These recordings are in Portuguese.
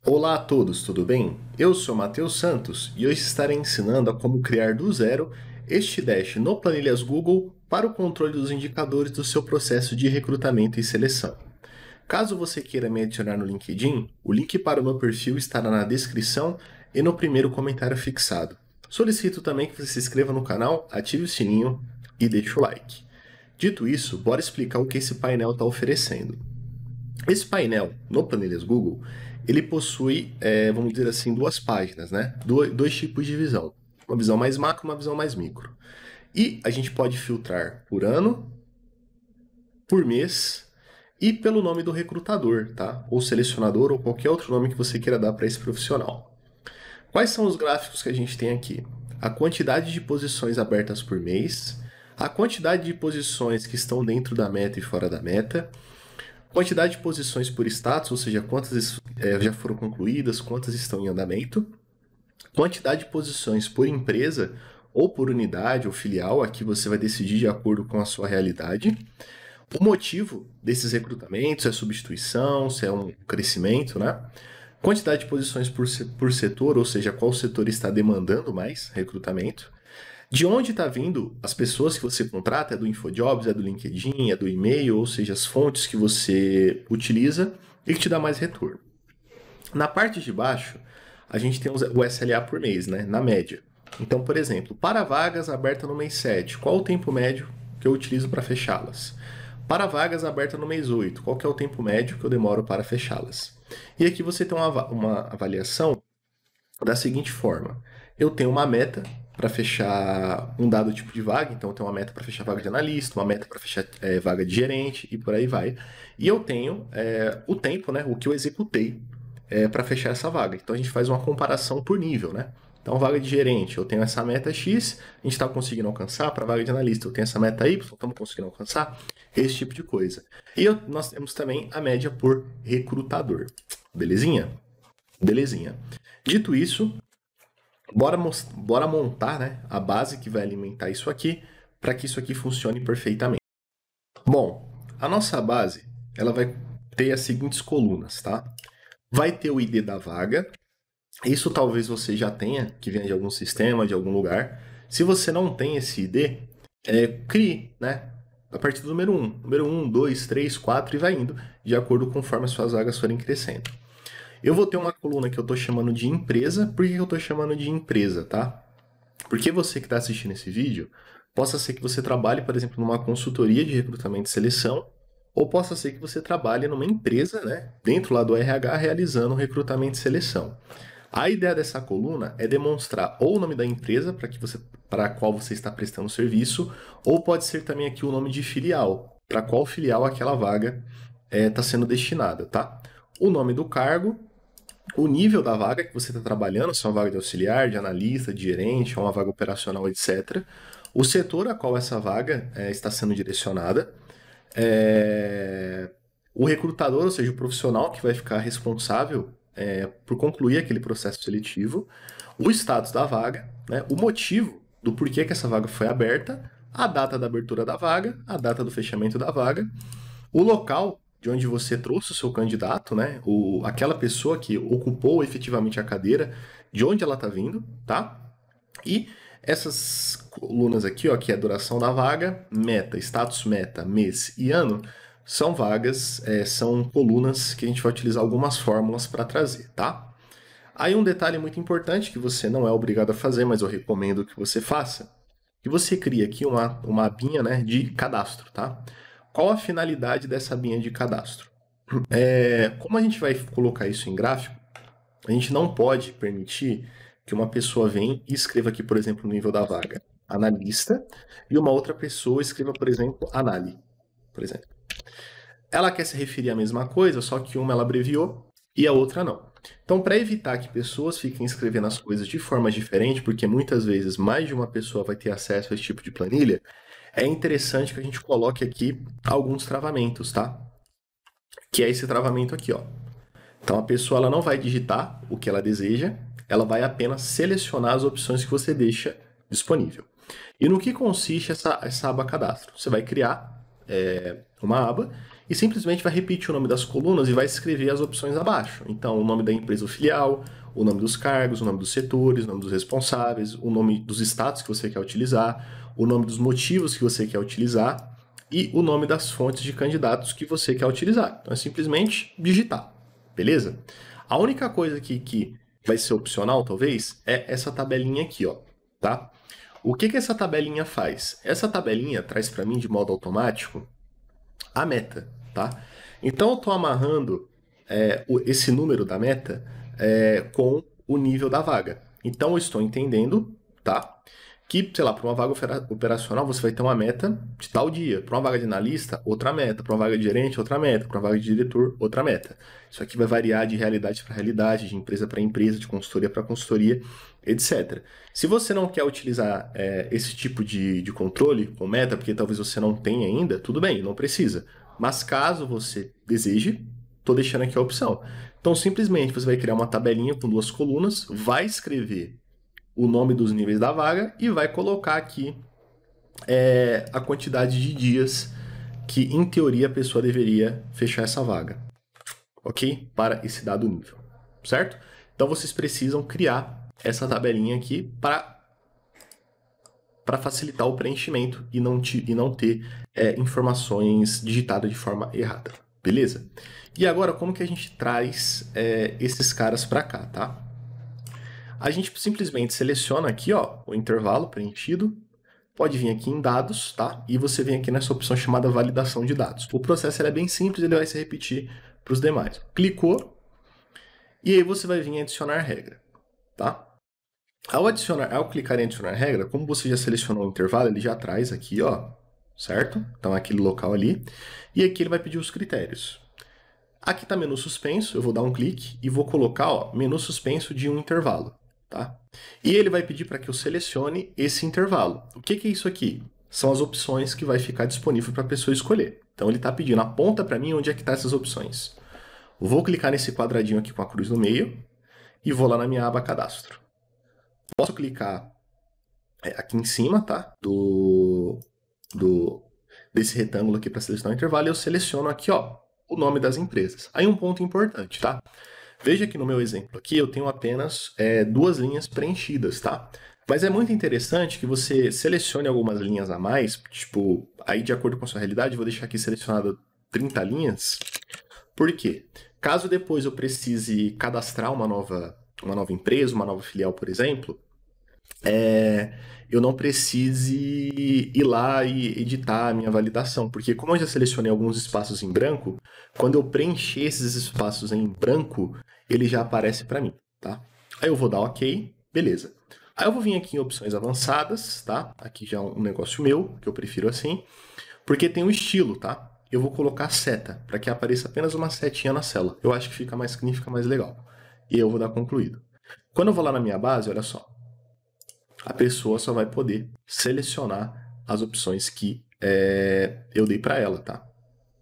Olá a todos, tudo bem? Eu sou Matheus Santos e hoje estarei ensinando a como criar do zero este dash no Planilhas Google para o controle dos indicadores do seu processo de recrutamento e seleção. Caso você queira me adicionar no LinkedIn, o link para o meu perfil estará na descrição e no primeiro comentário fixado. Solicito também que você se inscreva no canal, ative o sininho e deixe o like. Dito isso, bora explicar o que esse painel está oferecendo. Esse painel, no Planilhas Google, ele possui, vamos dizer assim, duas páginas, né? Dois tipos de visão. Uma visão mais macro, uma visão mais micro. E a gente pode filtrar por ano, por mês e pelo nome do recrutador, tá? Ou selecionador, ou qualquer outro nome que você queira dar para esse profissional. Quais são os gráficos que a gente tem aqui? A quantidade de posições abertas por mês, a quantidade de posições que estão dentro da meta e fora da meta, quantidade de posições por status, ou seja, quantas já foram concluídas, quantas estão em andamento, quantidade de posições por empresa ou por unidade ou filial, aqui você vai decidir de acordo com a sua realidade. O motivo desses recrutamentos, se é substituição, se é um crescimento, né? Quantidade de posições por setor, ou seja, qual setor está demandando mais recrutamento. De onde está vindo as pessoas que você contrata? É do InfoJobs, é do LinkedIn, é do e-mail, ou seja, as fontes que você utiliza e que te dá mais retorno. Na parte de baixo, a gente tem o SLA por mês, né? Na média. Então, por exemplo, para vagas abertas no mês 7, qual o tempo médio que eu utilizo para fechá-las? Para vagas abertas no mês 8, qual que é o tempo médio que eu demoro para fechá-las? E aqui você tem uma avaliação da seguinte forma: eu tenho uma meta para fechar um dado tipo de vaga, então eu tenho uma meta para fechar vaga de analista, uma meta para fechar vaga de gerente e por aí vai. E eu tenho o tempo, né, o que eu executei para fechar essa vaga. Então a gente faz uma comparação por nível, né? Então, vaga de gerente, eu tenho essa meta X, a gente está conseguindo alcançar. Para vaga de analista, eu tenho essa meta Y, estamos conseguindo alcançar. Esse tipo de coisa. E nós temos também a média por recrutador. Belezinha? Belezinha. Dito isso, bora montar, né, a base que vai alimentar isso aqui para que isso aqui funcione perfeitamente. Bom, a nossa base ela vai ter as seguintes colunas, tá? Vai ter o ID da vaga. Isso talvez você já tenha, que venha de algum sistema, de algum lugar. Se você não tem esse ID, crie, né? A partir do número 1. Número 1, 2, 3, 4 e vai indo, de acordo conforme as suas vagas forem crescendo. Eu vou ter uma coluna que eu estou chamando de empresa. Por que eu estou chamando de empresa, tá? Porque você que está assistindo esse vídeo, possa ser que você trabalhe, por exemplo, numa consultoria de recrutamento e seleção, ou possa ser que você trabalhe numa empresa, né, dentro lá do RH, realizando recrutamento e seleção. A ideia dessa coluna é demonstrar ou o nome da empresa para a qual você está prestando serviço, ou pode ser também aqui o nome de filial, para qual filial aquela vaga está sendo destinada, tá? O nome do cargo, o nível da vaga que você está trabalhando, se é uma vaga de auxiliar, de analista, de gerente, ou uma vaga operacional, etc. O setor a qual essa vaga está sendo direcionada. O recrutador, ou seja, o profissional que vai ficar responsável por concluir aquele processo seletivo. O status da vaga, né, o motivo do porquê que essa vaga foi aberta, a data da abertura da vaga, a data do fechamento da vaga, o local de onde você trouxe o seu candidato, né? Aquela pessoa que ocupou efetivamente a cadeira, de onde ela está vindo, tá? E essas colunas aqui, ó, que é a duração da vaga, meta, status meta, mês e ano, são vagas, são colunas que a gente vai utilizar algumas fórmulas para trazer, tá? Aí um detalhe muito importante que você não é obrigado a fazer, mas eu recomendo que você faça, que você cria aqui uma abinha, né, de cadastro, tá? Qual a finalidade dessa abinha de cadastro? Como a gente vai colocar isso em gráfico, a gente não pode permitir que uma pessoa venha e escreva aqui, por exemplo, no nível da vaga, analista, e uma outra pessoa escreva, por exemplo, análise, por exemplo. Ela quer se referir à mesma coisa, só que uma ela abreviou e a outra não. Então, para evitar que pessoas fiquem escrevendo as coisas de forma diferente, porque muitas vezes mais de uma pessoa vai ter acesso a esse tipo de planilha, é interessante que a gente coloque aqui alguns travamentos, tá? Que é esse travamento aqui, ó. Então a pessoa ela não vai digitar o que ela deseja, ela vai apenas selecionar as opções que você deixa disponível. E no que consiste essa aba cadastro? Você vai criar uma aba e simplesmente vai repetir o nome das colunas e vai escrever as opções abaixo. Então, o nome da empresa ou filial, o nome dos cargos, o nome dos setores, o nome dos responsáveis, o nome dos status que você quer utilizar, o nome dos motivos que você quer utilizar e o nome das fontes de candidatos que você quer utilizar. Então, é simplesmente digitar, beleza? A única coisa que vai ser opcional, talvez, é essa tabelinha aqui, ó, tá? O que essa tabelinha faz? Essa tabelinha traz para mim, de modo automático, a meta, tá? Então, eu estou amarrando esse número da meta com o nível da vaga. Então, eu estou entendendo, tá? Que, sei lá, para uma vaga operacional, você vai ter uma meta de tal dia. Para uma vaga de analista, outra meta. Para uma vaga de gerente, outra meta. Para uma vaga de diretor, outra meta. Isso aqui vai variar de realidade para realidade, de empresa para empresa, de consultoria para consultoria, etc. Se você não quer utilizar esse tipo de controle com meta, porque talvez você não tenha ainda, tudo bem, não precisa. Mas caso você deseje, estou deixando aqui a opção. Então, simplesmente, você vai criar uma tabelinha com 2 colunas, vai escrever o nome dos níveis da vaga e vai colocar aqui a quantidade de dias que, em teoria, a pessoa deveria fechar essa vaga, ok? Para esse dado nível, certo? Então, vocês precisam criar essa tabelinha aqui para facilitar o preenchimento e não ter informações digitadas de forma errada, beleza? E agora, como que a gente traz esses caras para cá, tá? A gente simplesmente seleciona aqui, ó, o intervalo preenchido, pode vir aqui em dados, tá? E você vem aqui nessa opção chamada validação de dados. O processo é bem simples, ele vai se repetir para os demais. Clicou, e aí você vai vir adicionar regra, tá? Ao clicar em adicionar regra, como você já selecionou o intervalo, ele já traz aqui, ó, certo? Então, aquele local ali. E aqui ele vai pedir os critérios. Aqui está menu suspenso, eu vou dar um clique e vou colocar, ó, menu suspenso de um intervalo, tá? E ele vai pedir para que eu selecione esse intervalo. O que é isso aqui? São as opções que vai ficar disponível para a pessoa escolher. Então, ele está pedindo, aponta para mim onde é que estão essas opções. Vou clicar nesse quadradinho aqui com a cruz no meio e vou lá na minha aba cadastro. Posso clicar aqui em cima, tá? Desse retângulo aqui para selecionar o intervalo e eu seleciono aqui, ó, o nome das empresas. Aí um ponto importante, tá? Veja que no meu exemplo aqui eu tenho apenas 2 linhas preenchidas, tá? Mas é muito interessante que você selecione algumas linhas a mais, tipo, aí de acordo com a sua realidade, eu vou deixar aqui selecionado 30 linhas. Por quê? Caso depois eu precise cadastrar uma nova empresa, uma nova filial, por exemplo, eu não precise ir lá e editar a minha validação, porque como eu já selecionei alguns espaços em branco, quando eu preencher esses espaços em branco, ele já aparece para mim, tá? Aí eu vou dar OK, beleza. Aí eu vou vir aqui em opções avançadas, tá? Aqui já é um negócio meu, que eu prefiro assim, porque tem um estilo, tá? Eu vou colocar seta, para que apareça apenas uma setinha na célula. Eu acho que fica mais clean, fica mais legal. E eu vou dar concluído. Quando eu vou lá na minha base, olha só, a pessoa só vai poder selecionar as opções que eu dei para ela, tá?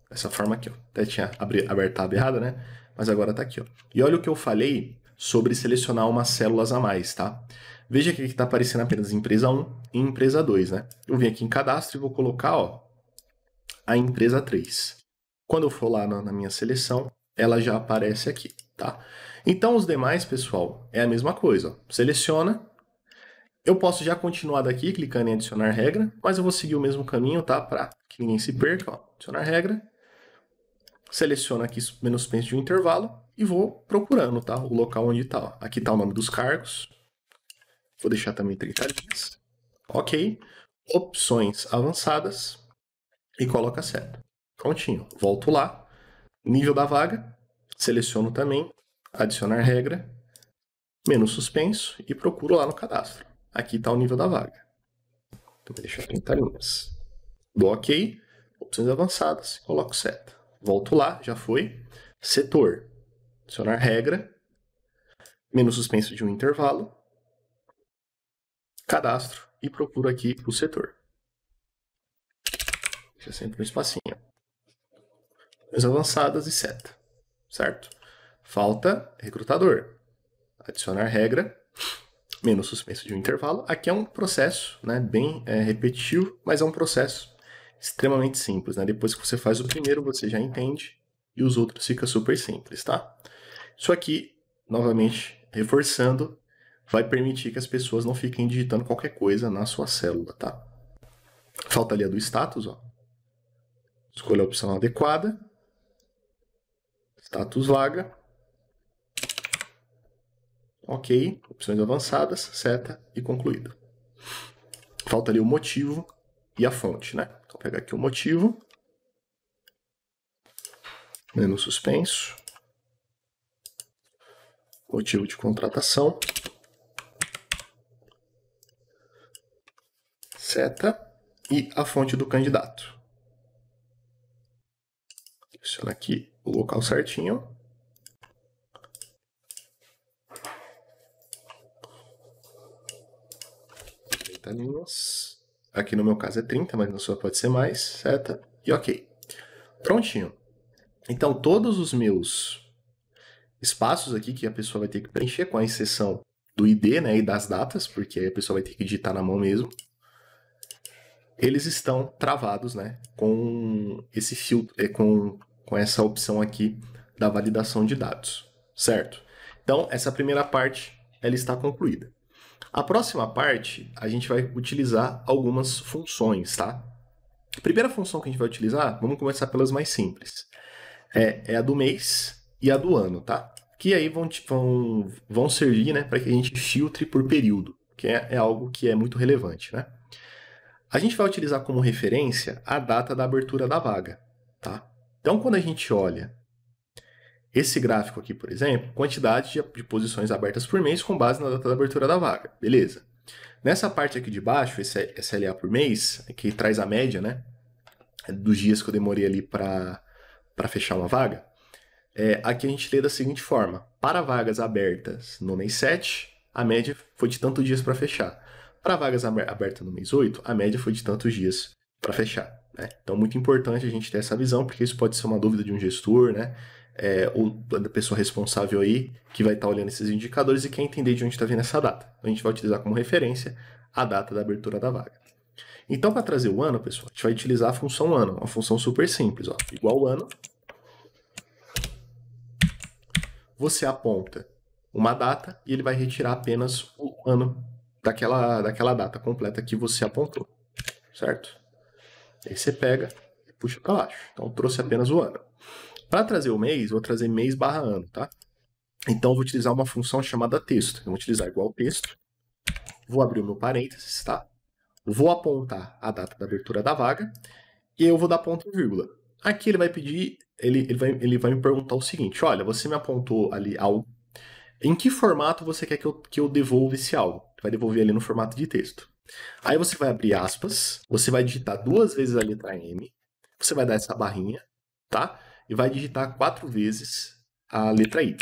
Dessa forma aqui, ó. Até tinha aberto a aba errada, né? Mas agora tá aqui, ó. E olha o que eu falei sobre selecionar umas células a mais, tá? Veja que aqui tá aparecendo apenas empresa 1 e empresa 2, né? Eu vim aqui em cadastro e vou colocar, ó, a empresa 3. Quando eu for lá na minha seleção, ela já aparece aqui, tá? Então, os demais, pessoal, é a mesma coisa, ó. Seleciona. Eu posso já continuar daqui, clicando em adicionar regra, mas eu vou seguir o mesmo caminho, tá? Para que ninguém se perca, ó. Adicionar regra. Seleciono aqui menu suspenso de um intervalo e vou procurando, tá? O local onde tá, ó. Aqui tá o nome dos cargos. Vou deixar também 30 linhas. OK. Opções avançadas e coloco a seta. Prontinho. Volto lá. Nível da vaga. Seleciono também. Adicionar regra. Menu suspenso e procuro lá no cadastro. Aqui está o nível da vaga. Então, vou deixar 30 linhas. Dou OK. Opções avançadas. Coloco seta. Volto lá. Já foi. Setor. Adicionar regra. Menu suspenso de um intervalo. Cadastro. E procuro aqui o setor. Deixa sempre um espacinho. Opções avançadas e seta. Certo? Falta recrutador. Adicionar regra. Menu suspenso de um intervalo. Aqui é um processo, né, bem repetitivo, mas é um processo extremamente simples, né? Depois que você faz o primeiro, você já entende e os outros fica super simples, tá? Isso aqui, novamente, reforçando, vai permitir que as pessoas não fiquem digitando qualquer coisa na sua célula, tá? Falta ali a do status, ó. Escolha a opção adequada. Status vaga. Ok. Opções avançadas, seta e concluído. Falta ali o motivo e a fonte, né? Então, vou pegar aqui o motivo. Menu suspenso. Motivo de contratação. Seta e a fonte do candidato. Seleciona aqui o local certinho. Linhas. Aqui no meu caso é 30, mas na sua pode ser mais. Seta e ok. Prontinho. Então, todos os meus espaços aqui que a pessoa vai ter que preencher, com a exceção do ID, né, e das datas, porque aí a pessoa vai ter que digitar na mão mesmo, eles estão travados, né, com esse filtro, com essa opção aqui da validação de dados, certo? Então, essa primeira parte, ela está concluída. A próxima parte, a gente vai utilizar algumas funções, tá? A primeira função que a gente vai utilizar, vamos começar pelas mais simples. É a do mês e a do ano, tá? Que aí vão servir, né, para que a gente filtre por período, que é algo que é muito relevante, né? A gente vai utilizar como referência a data da abertura da vaga, tá? Então, quando a gente olha esse gráfico aqui, por exemplo, quantidade de posições abertas por mês com base na data da abertura da vaga, beleza? Nessa parte aqui de baixo, esse SLA por mês, que traz a média, né, dos dias que eu demorei ali para fechar uma vaga, aqui a gente lê da seguinte forma: para vagas abertas no mês 7, a média foi de tantos dias para fechar. Para vagas abertas no mês 8, a média foi de tantos dias para fechar, né? Então, muito importante a gente ter essa visão, porque isso pode ser uma dúvida de um gestor, né? Ou da pessoa responsável aí, que vai estar olhando esses indicadores e quer entender de onde está vindo essa data. Então, a gente vai utilizar como referência a data da abertura da vaga. Então, para trazer o ano, pessoal, a gente vai utilizar a função ano, uma função super simples, ó, igual ano. Você aponta uma data e ele vai retirar apenas o ano daquela data completa que você apontou, certo? Aí você pega e puxa para baixo. Então, trouxe apenas o ano. Para trazer o mês, vou trazer mês barra ano, tá? Então, vou utilizar uma função chamada texto. Eu vou utilizar igual texto. Vou abrir o meu parênteses, tá? Vou apontar a data da abertura da vaga e eu vou dar ponto e vírgula. Aqui ele vai pedir, ele vai me perguntar o seguinte: olha, você me apontou ali algo. Em que formato você quer que eu devolva esse algo? Vai devolver ali no formato de texto. Aí você vai abrir aspas, você vai digitar 2 vezes a letra M, você vai dar essa barrinha, tá? E vai digitar 4 vezes a letra Y.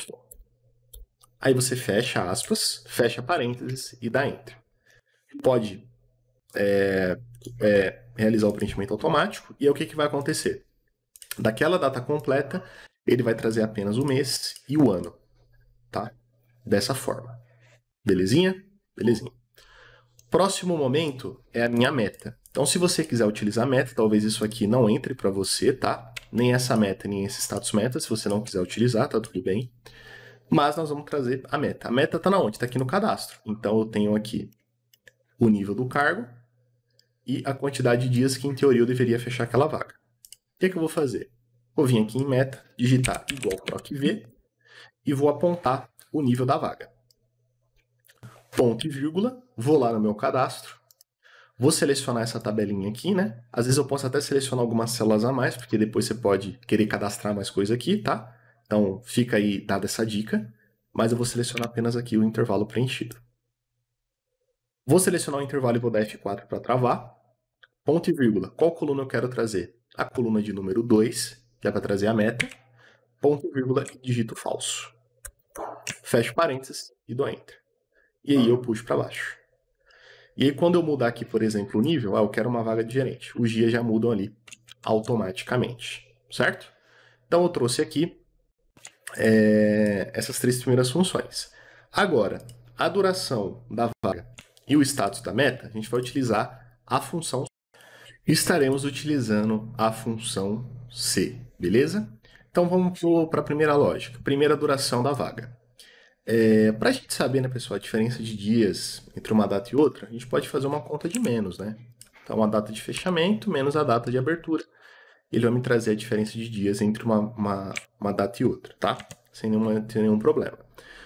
Aí você fecha aspas, fecha parênteses e dá Enter. Pode realizar o preenchimento automático e aí o que vai acontecer? Daquela data completa, ele vai trazer apenas o mês e o ano, tá? Dessa forma. Belezinha? Belezinha. Próximo momento é a minha meta. Então, se você quiser utilizar a meta, talvez isso aqui não entre para você, tá? Nem essa meta, nem esse status meta, se você não quiser utilizar, tá tudo bem. Mas nós vamos trazer a meta. A meta está na onde? Está aqui no cadastro. Então, eu tenho aqui o nível do cargo e a quantidade de dias que, em teoria, eu deveria fechar aquela vaga. O que eu vou fazer? Vou vir aqui em meta, digitar igual PROC-V e vou apontar o nível da vaga. Ponto e vírgula, vou lá no meu cadastro, vou selecionar essa tabelinha aqui, né? Às vezes eu posso até selecionar algumas células a mais, porque depois você pode querer cadastrar mais coisa aqui, tá? Então fica aí dada essa dica, mas eu vou selecionar apenas aqui o intervalo preenchido. Vou selecionar o intervalo e vou dar F4 para travar. Ponto e vírgula, qual coluna eu quero trazer? A coluna de número 2, que é para trazer a meta. Ponto e vírgula e digito falso. Fecho parênteses e dou Enter. E aí eu puxo para baixo. E aí quando eu mudar aqui, por exemplo, o nível, eu quero uma vaga de gerente. Os dias já mudam ali automaticamente, certo? Então eu trouxe aqui essas 3 primeiras funções. Agora, a duração da vaga e o status da meta, a gente vai utilizar a função. estaremos utilizando a função se, beleza? Então vamos para a primeira lógica, primeira duração da vaga. Para a gente saber, né, pessoal, a diferença de dias entre uma data e outra, a gente pode fazer uma conta de menos, né? Então, a data de fechamento menos a data de abertura. Ele vai me trazer a diferença de dias entre uma data e outra, tá? Sem nenhum problema.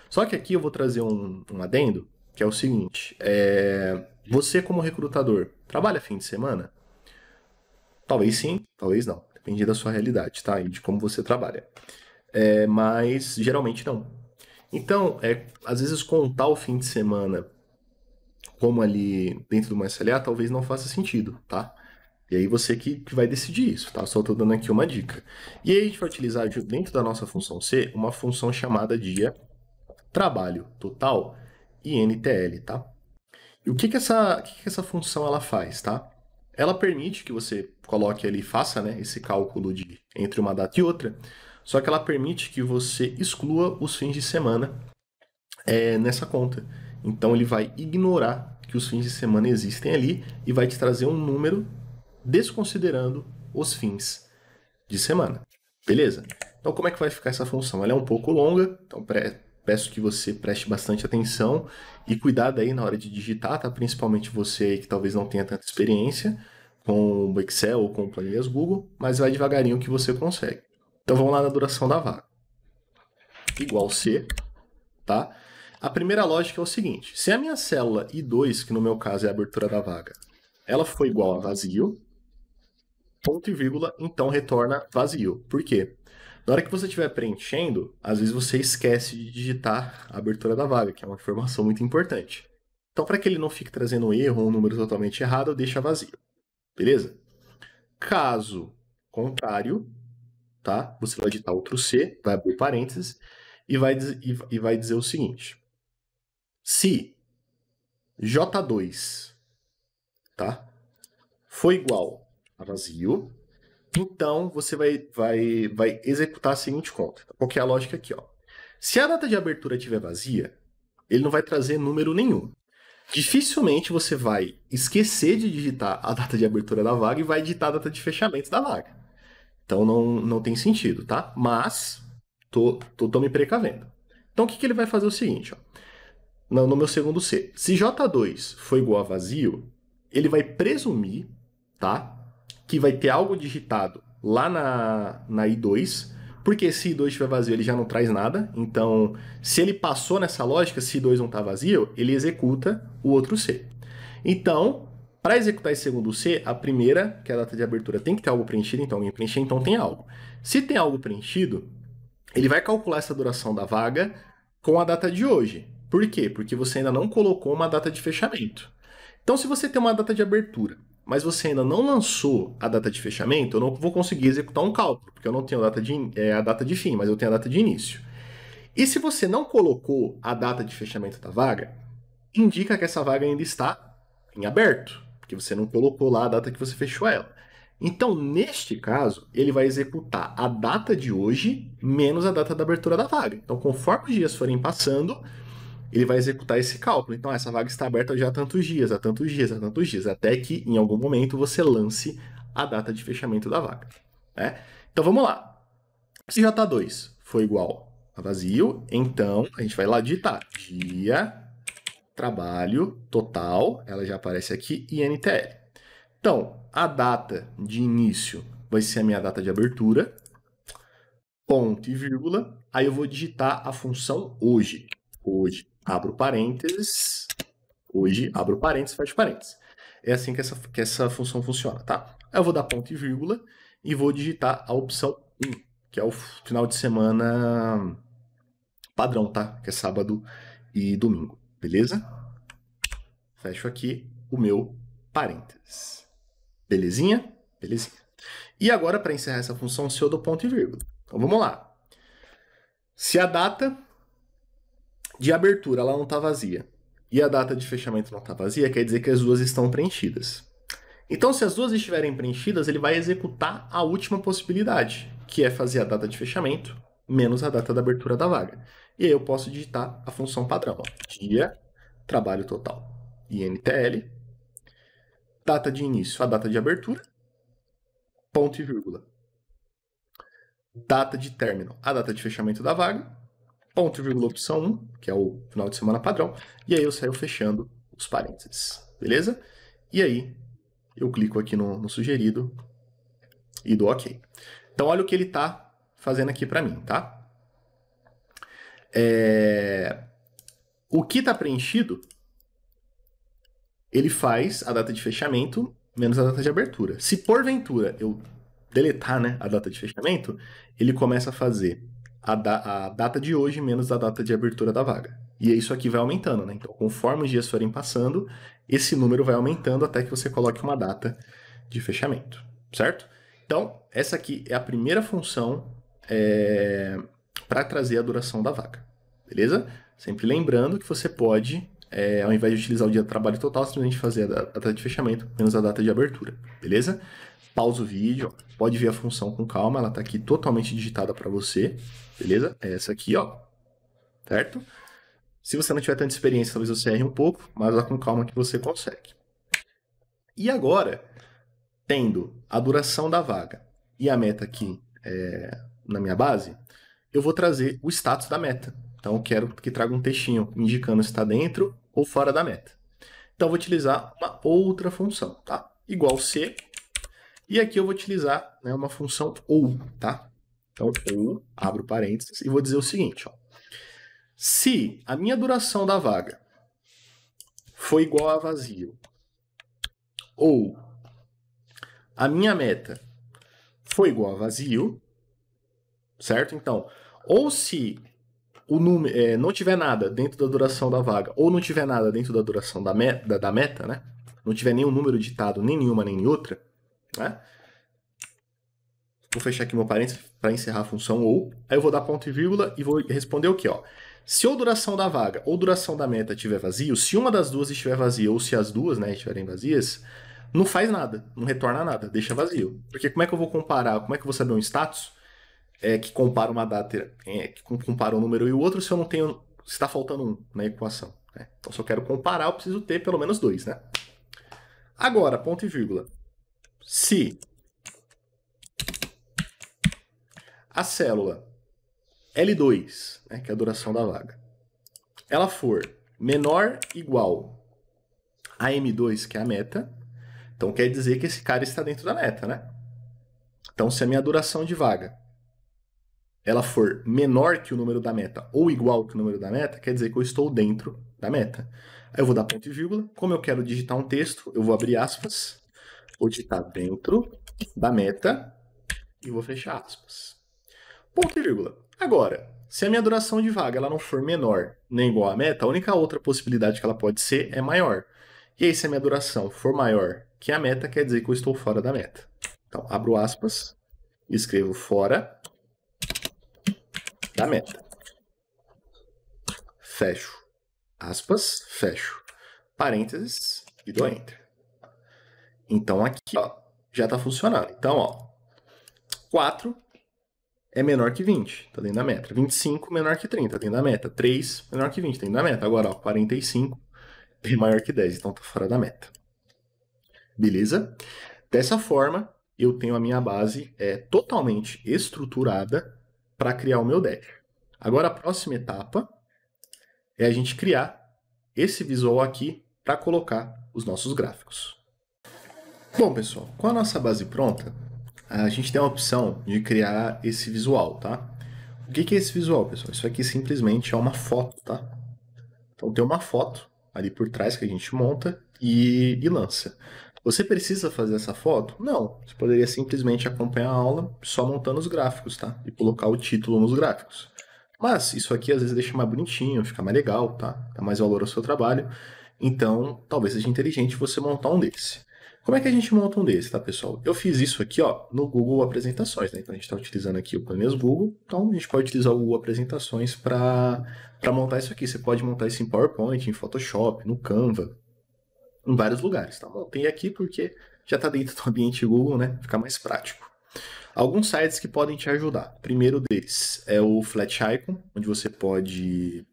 Só que aqui eu vou trazer um adendo, que é o seguinte. Você, como recrutador, trabalha fim de semana? Talvez sim, talvez não. Depende da sua realidade, tá? E de como você trabalha. Mas geralmente não. Então, às vezes contar o fim de semana como ali dentro do SLA talvez não faça sentido, tá? E aí você que vai decidir isso, tá? Só estou dando aqui uma dica. E aí a gente vai utilizar dentro da nossa função C uma função chamada dia trabalho total INTL, tá? E o que essa função ela faz, tá? Ela permite que você coloque ali, faça, né, esse cálculo de entre uma data e outra, só que ela permite que você exclua os fins de semana nessa conta. Então ele vai ignorar que os fins de semana existem ali e vai te trazer um número desconsiderando os fins de semana. Beleza? Então como é que vai ficar essa função? Ela é um pouco longa, então peço que você preste bastante atenção e cuidado aí na hora de digitar, tá? Principalmente você aí que talvez não tenha tanta experiência com o Excel ou com planilhas Google, mas vai devagarinho que você consegue. Então vamos lá na duração da vaga. Igual C, tá? A primeira lógica é o seguinte: se a minha célula I2, que no meu caso é a abertura da vaga, ela for igual a vazio, ponto e vírgula, então retorna vazio. Por quê? Na hora que você estiver preenchendo, às vezes você esquece de digitar a abertura da vaga, que é uma informação muito importante. Então, para que ele não fique trazendo um erro ou um número totalmente errado, deixa vazio. Beleza? Caso contrário, tá? Você vai digitar outro C, vai abrir parênteses, e vai dizer o seguinte: se J2, tá? For igual a vazio, então você vai executar a seguinte conta. Qual que é a lógica aqui? Ó? Se a data de abertura estiver vazia, ele não vai trazer número nenhum. Dificilmente você vai esquecer de digitar a data de abertura da vaga e vai digitar a data de fechamento da vaga. Então não tem sentido, tá? Mas tô me precavendo. Então o que ele vai fazer é o seguinte, ó. No meu segundo C. Se J2 for igual a vazio, ele vai presumir, tá? Que vai ter algo digitado lá na I2, porque se I2 estiver vazio, ele já não traz nada. Então, se ele passou nessa lógica, se I2 não está vazio, ele executa o outro C. Então, para executar esse segundo C, a primeira, que é a data de abertura, tem que ter algo preenchido, então alguém preencher, então tem algo. Se tem algo preenchido, ele vai calcular essa duração da vaga com a data de hoje. Por quê? Porque você ainda não colocou uma data de fechamento. Então, se você tem uma data de abertura, mas você ainda não lançou a data de fechamento, eu não vou conseguir executar um cálculo, porque eu não tenho a data de fim, mas eu tenho a data de início. E se você não colocou a data de fechamento da vaga, indica que essa vaga ainda está em aberto, porque você não colocou lá a data que você fechou ela. Então, neste caso, ele vai executar a data de hoje menos a data da abertura da vaga. Então, conforme os dias forem passando, ele vai executar esse cálculo. Então, essa vaga está aberta já há tantos dias, há tantos dias, há tantos dias, até que em algum momento você lance a data de fechamento da vaga. Né? Então, vamos lá. Se J2 for igual a vazio, então a gente vai lá digitar dia, trabalho, total, ela já aparece aqui, INTL. Então, a data de início vai ser a minha data de abertura, ponto e vírgula, aí eu vou digitar a função hoje. Hoje, abro parênteses, hoje, abro parênteses, fecho parênteses. É assim que essa função funciona, tá? Aí eu vou dar ponto e vírgula e vou digitar a opção 1, que é o final de semana padrão, tá? Que é sábado e domingo, beleza? Fecho aqui o meu parênteses. Belezinha? Belezinha. E agora, para encerrar essa função, se eu dou ponto e vírgula. Então, vamos lá. Se a data de abertura ela não está vazia e a data de fechamento não está vazia, quer dizer que as duas estão preenchidas. Então, se as duas estiverem preenchidas, ele vai executar a última possibilidade, que é fazer a data de fechamento menos a data da abertura da vaga. E aí eu posso digitar a função padrão. Ó. Dia, trabalho total, INTL, data de início, a data de abertura, ponto e vírgula. Data de término, a data de fechamento da vaga, ponto e vírgula opção 1, que é o final de semana padrão, e aí eu saio fechando os parênteses, beleza? E aí eu clico aqui no sugerido e dou OK. Então olha o que ele está fazendo aqui para mim, tá? O que está preenchido, ele faz a data de fechamento menos a data de abertura. Se porventura eu deletar, né, a data de fechamento, ele começa a fazer a data de hoje menos a data de abertura da vaga. E isso aqui vai aumentando, né? Então, conforme os dias forem passando, esse número vai aumentando até que você coloque uma data de fechamento, certo? Então, essa aqui é a primeira função para trazer a duração da vaga, beleza? Sempre lembrando que você pode, ao invés de utilizar o dia de trabalho total, simplesmente fazer a data de fechamento menos a data de abertura, beleza? Pausa o vídeo, pode ver a função com calma, ela está aqui totalmente digitada para você, beleza? É essa aqui, ó, certo? Se você não tiver tanta experiência, talvez você erre um pouco, mas vá com calma que você consegue. E agora, tendo a duração da vaga e a meta aqui na minha base, eu vou trazer o status da meta. Então, eu quero que traga um textinho indicando se está dentro ou fora da meta. Então, eu vou utilizar uma outra função, tá? Igual C. E aqui eu vou utilizar, né, uma função OU, tá? Então, OU, abro parênteses, e vou dizer o seguinte, ó. Se a minha duração da vaga foi igual a vazio, ou a minha meta foi igual a vazio, certo? Então, ou se o número não tiver nada dentro da duração da vaga, ou não tiver nada dentro da duração da meta, né? Não tiver nenhum número ditado, nem nenhuma, nem outra, né? Vou fechar aqui meu parênteses para encerrar a função ou. Aí eu vou dar ponto e vírgula e vou responder o quê? Ó. Se a duração da vaga ou duração da meta estiver vazio, se uma das duas estiver vazia ou se as duas, né, estiverem vazias, não faz nada, não retorna nada, deixa vazio. Porque como é que eu vou comparar, como é que eu vou saber um status que compara uma data, que compara um número e o outro se eu não tenho, se está faltando um na equação? Né? Então se eu quero comparar, eu preciso ter pelo menos dois, né? Agora, ponto e vírgula. Se a célula L2, né, que é a duração da vaga, ela for menor ou igual a M2, que é a meta, então quer dizer que esse cara está dentro da meta, né? Então, se a minha duração de vaga ela for menor que o número da meta ou igual que o número da meta, quer dizer que eu estou dentro da meta. Aí eu vou dar ponto e vírgula. Como eu quero digitar um texto, eu vou abrir aspas, vou digitar dentro da meta e vou fechar aspas. Ponto e vírgula. Agora, se a minha duração de vaga ela não for menor nem igual à meta, a única outra possibilidade que ela pode ser é maior. E aí, se a minha duração for maior que a meta, quer dizer que eu estou fora da meta. Então, abro aspas, escrevo fora da meta. Fecho aspas, fecho parênteses e dou Enter. Então, aqui ó, já está funcionando. Então, ó, 4 é menor que 20, tá dentro da meta. 25 menor que 30, tá dentro da meta. 3 menor que 20, tá dentro da meta. Agora, ó, 45 é maior que 10, então tá fora da meta. Beleza? Dessa forma, eu tenho a minha base totalmente estruturada para criar o meu dash. Agora, a próxima etapa é a gente criar esse visual aqui para colocar os nossos gráficos. Bom, pessoal, com a nossa base pronta, a gente tem a opção de criar esse visual, tá? O que é esse visual, pessoal? Isso aqui simplesmente é uma foto, tá? Então tem uma foto ali por trás que a gente monta e lança. Você precisa fazer essa foto? Não. Você poderia simplesmente acompanhar a aula só montando os gráficos, tá? E colocar o título nos gráficos. Mas isso aqui às vezes deixa mais bonitinho, fica mais legal, tá? Dá mais valor ao seu trabalho. Então, talvez seja inteligente você montar um desse. Como é que a gente monta um desse, tá, pessoal? Eu fiz isso aqui, ó, no Google Apresentações, né? Então a gente está utilizando aqui o Planeios Google, então a gente pode utilizar o Google Apresentações para montar isso aqui. Você pode montar isso em PowerPoint, em Photoshop, no Canva, em vários lugares, tá? Montei aqui porque já está dentro do ambiente Google, né? Fica mais prático. Alguns sites que podem te ajudar. O primeiro deles é o Flat Icon, onde você pode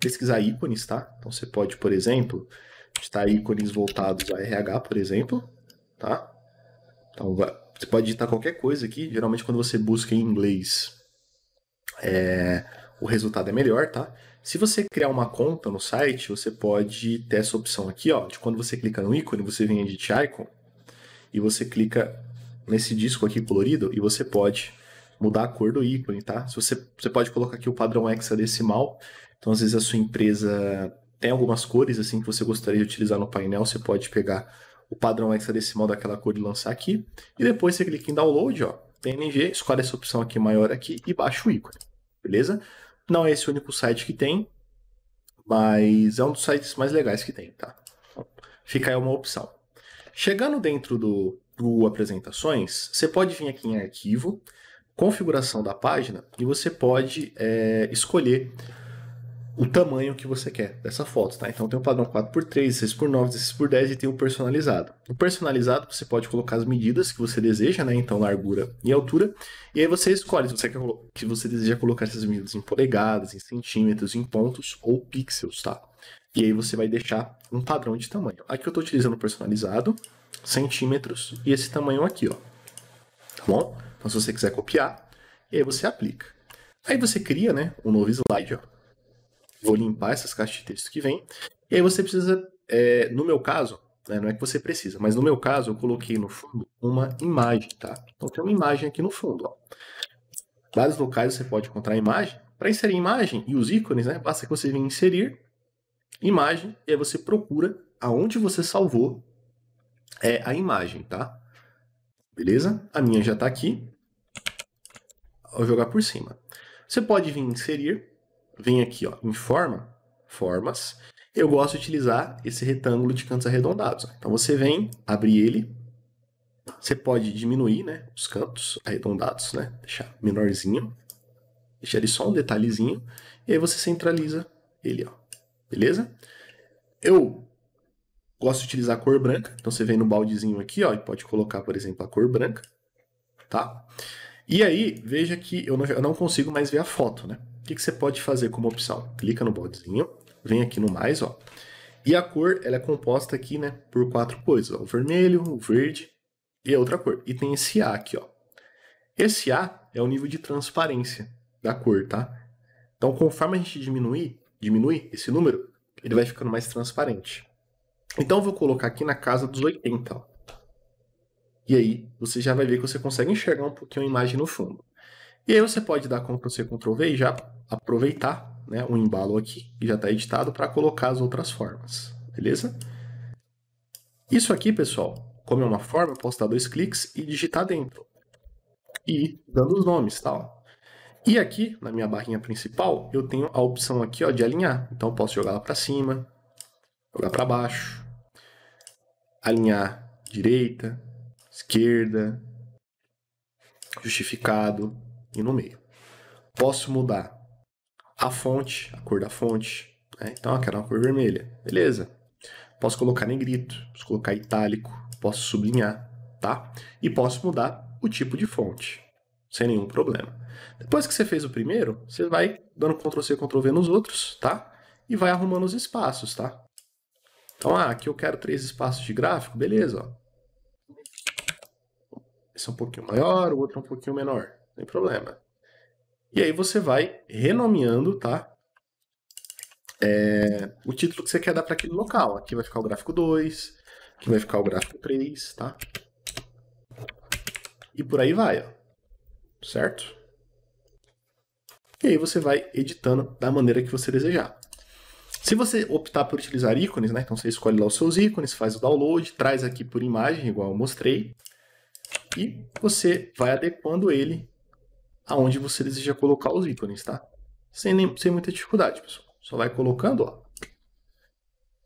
pesquisar ícones, tá? Então você pode, por exemplo, digitar ícones voltados a RH, por exemplo, tá? Então Você pode digitar qualquer coisa aqui. Geralmente quando você busca em inglês, o resultado é melhor, tá? Se você criar uma conta no site, você pode ter essa opção aqui, ó, de quando você clica no ícone, você vem em Edit Icon e você clica nesse disco aqui colorido e você pode mudar a cor do ícone, tá? Você pode colocar aqui o padrão hexadecimal. Então, às vezes a sua empresa tem algumas cores assim que você gostaria de utilizar no painel, você pode pegar o padrão hexadecimal daquela cor e lançar aqui. E depois você clica em Download, ó, PNG, escolhe essa opção aqui maior aqui e baixa o ícone, beleza? Não é esse o único site que tem, mas é um dos sites mais legais que tem, tá? Então, fica aí uma opção. Chegando dentro do Apresentações, você pode vir aqui em Arquivo, Configuração da página, e você pode escolher o tamanho que você quer dessa foto, tá? Então tem o padrão 4x3, 6x9, 16x10 e tem o personalizado. O personalizado você pode colocar as medidas que você deseja, né? Então largura e altura. E aí você escolhe se você deseja colocar essas medidas em polegadas, em centímetros, em pontos ou pixels, tá? E aí você vai deixar um padrão de tamanho. Aqui eu estou utilizando o personalizado, centímetros e esse tamanho aqui, ó. Tá bom? Então se você quiser copiar, e aí você aplica. Aí você cria, né, um novo slide, ó. Vou limpar essas caixas de texto que vem. E aí você precisa, no meu caso, né, não é que você precisa, mas no meu caso eu coloquei no fundo uma imagem, tá? Então tem uma imagem aqui no fundo, ó. Vários locais você pode encontrar a imagem. Para inserir imagem e os ícones, né, basta que você venha inserir imagem e aí você procura aonde você salvou a imagem, tá? Beleza? A minha já está aqui. Vou jogar por cima. Você pode vir inserir. Vem aqui, ó, em formas. Eu gosto de utilizar esse retângulo de cantos arredondados. Então você vem, abrir ele. Você pode diminuir, né, os cantos arredondados, né? Deixar menorzinho. Deixar ele só um detalhezinho. E aí você centraliza ele, ó. Beleza? Eu gosto de utilizar a cor branca. Então você vem no baldezinho aqui, ó, e pode colocar, por exemplo, a cor branca, tá? E aí, veja que eu não consigo mais ver a foto, né? O que você pode fazer como opção? Clica no baldezinho, vem aqui no mais, ó. E a cor, ela é composta aqui, né, por 4 coisas, ó. O vermelho, o verde e a outra cor. E tem esse A aqui, ó. Esse A é o nível de transparência da cor, tá? Então, conforme a gente diminui esse número, ele vai ficando mais transparente. Então, eu vou colocar aqui na casa dos 80, ó. E aí, você já vai ver que você consegue enxergar um pouquinho a imagem no fundo. E aí você pode dar Ctrl+C, Ctrl+V e já aproveitar, né, o embalo aqui, que já está editado, para colocar as outras formas, beleza? Isso aqui, pessoal, como é uma forma, eu posso dar 2 cliques e digitar dentro. E ir dando os nomes, tá? E aqui, na minha barrinha principal, eu tenho a opção aqui, ó, de alinhar. Então eu posso jogar ela para cima, jogar para baixo, alinhar direita, esquerda, justificado e no meio. Posso mudar a fonte, a cor da fonte, né? Então eu quero uma cor vermelha, beleza? Posso colocar negrito, posso colocar itálico, posso sublinhar, tá? E posso mudar o tipo de fonte, sem nenhum problema. Depois que você fez o primeiro, você vai dando Ctrl+C, Ctrl+V nos outros, tá? E vai arrumando os espaços, tá? Então, aqui eu quero 3 espaços de gráfico, beleza, ó. Esse é um pouquinho maior, o outro é um pouquinho menor, não tem problema. E aí você vai renomeando, tá? O título que você quer dar para aquele local. Aqui vai ficar o gráfico 2, aqui vai ficar o gráfico 3, tá? E por aí vai, ó. Certo? E aí você vai editando da maneira que você desejar. Se você optar por utilizar ícones, né? Então você escolhe lá os seus ícones, faz o download, traz aqui por imagem, igual eu mostrei, e você vai adequando ele aonde você deseja colocar os ícones, tá? Sem muita dificuldade, pessoal. Só vai colocando, ó,